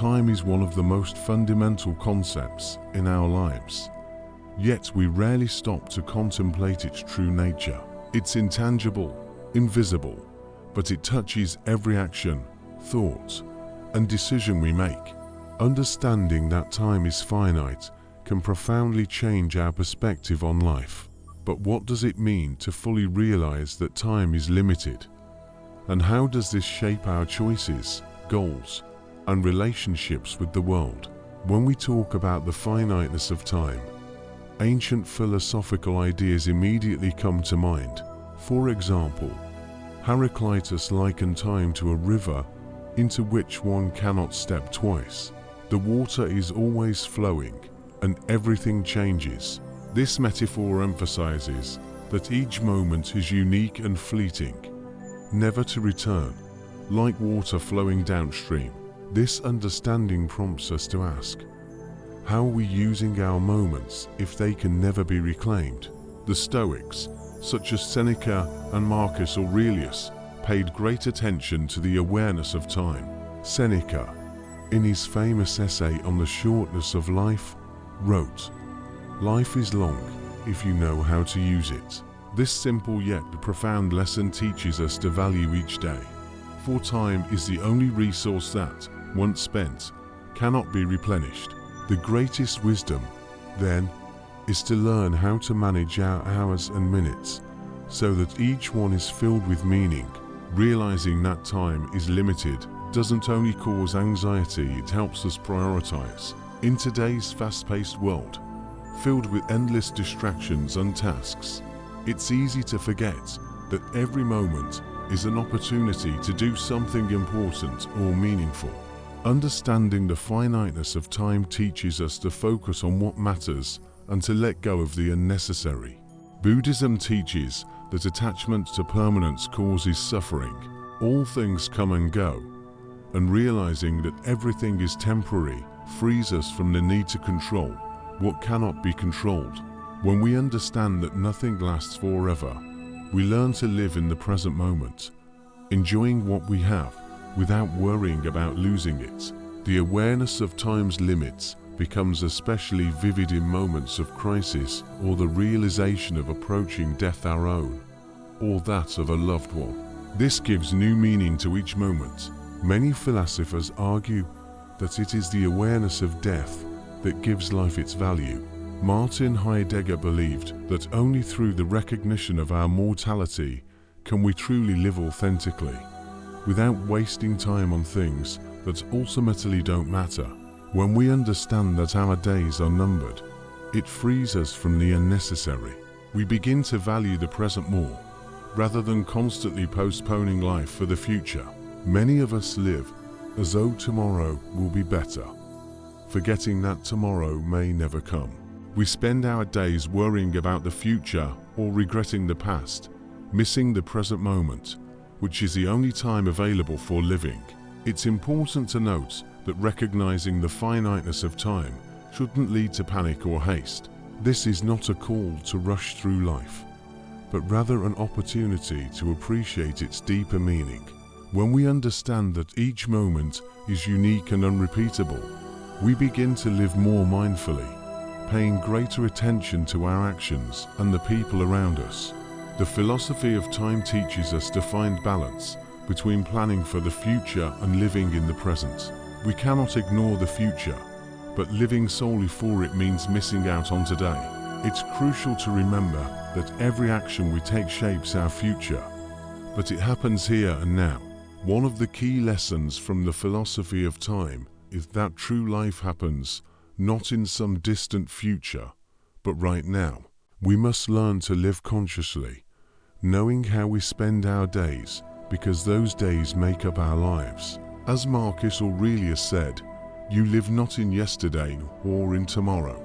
time is one of the most fundamental concepts in our lives. Yet we rarely stop to contemplate its true nature. It's intangible, invisible, but it touches every action, thought, and decision we make. Understanding that time is finite can profoundly change our perspective on life. But what does it mean to fully realize that time is limited? And how does this shape our choices, goals, and relationships with the world? When we talk about the finiteness of time, ancient philosophical ideas immediately come to mind. For example, Heraclitus likened time to a river into which one cannot step twice. The water is always flowing, and everything changes. This metaphor emphasizes that each moment is unique and fleeting, never to return, like water flowing downstream. This understanding prompts us to ask, how are we using our moments if they can never be reclaimed? The Stoics, such as Seneca and Marcus Aurelius, paid great attention to the awareness of time. Seneca, in his famous essay on the shortness of life, wrote, "Life is long if you know how to use it." This simple yet profound lesson teaches us to value each day, for time is the only resource that, once spent, cannot be replenished. The greatest wisdom, then, is to learn how to manage our hours and minutes so that each one is filled with meaning. Realizing that time is limited doesn't only cause anxiety, it helps us prioritize. In today's fast-paced world, filled with endless distractions and tasks, it's easy to forget that every moment is an opportunity to do something important or meaningful. Understanding the finiteness of time teaches us to focus on what matters and to let go of the unnecessary. Buddhism teaches that attachment to permanence causes suffering. All things come and go, and realizing that everything is temporary frees us from the need to control what cannot be controlled. When we understand that nothing lasts forever, we learn to live in the present moment, enjoying what we have without worrying about losing it. The awareness of time's limits becomes especially vivid in moments of crisis or the realization of approaching death, our own or that of a loved one. This gives new meaning to each moment. Many philosophers argue that it is the awareness of death that gives life its value. Martin Heidegger believed that only through the recognition of our mortality can we truly live authentically, without wasting time on things that ultimately don't matter. When we understand that our days are numbered, it frees us from the unnecessary. We begin to value the present more, rather than constantly postponing life for the future. Many of us live as though tomorrow will be better, forgetting that tomorrow may never come. We spend our days worrying about the future or regretting the past, missing the present moment, which is the only time available for living. It's important to note that recognizing the finiteness of time shouldn't lead to panic or haste. This is not a call to rush through life, but rather an opportunity to appreciate its deeper meaning. When we understand that each moment is unique and unrepeatable, we begin to live more mindfully, paying greater attention to our actions and the people around us. The philosophy of time teaches us to find balance between planning for the future and living in the present. We cannot ignore the future, but living solely for it means missing out on today. It's crucial to remember that every action we take shapes our future, but it happens here and now. One of the key lessons from the philosophy of time is that true life happens not in some distant future, but right now. We must learn to live consciously, knowing how we spend our days, because those days make up our lives. As Marcus Aurelius said, "You live not in yesterday or in tomorrow,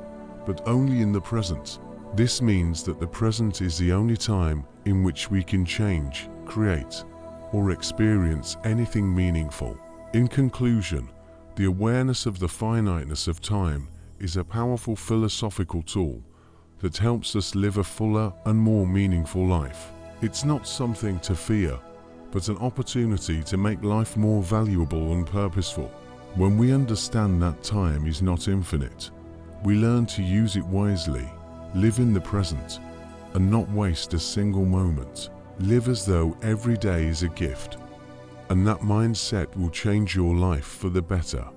but only in the present." This means that the present is the only time in which we can change, create, or experience anything meaningful. In conclusion, the awareness of the finiteness of time is a powerful philosophical tool that helps us live a fuller and more meaningful life. It's not something to fear, but an opportunity to make life more valuable and purposeful. When we understand that time is not infinite, we learn to use it wisely, live in the present, and not waste a single moment. Live as though every day is a gift, and that mindset will change your life for the better.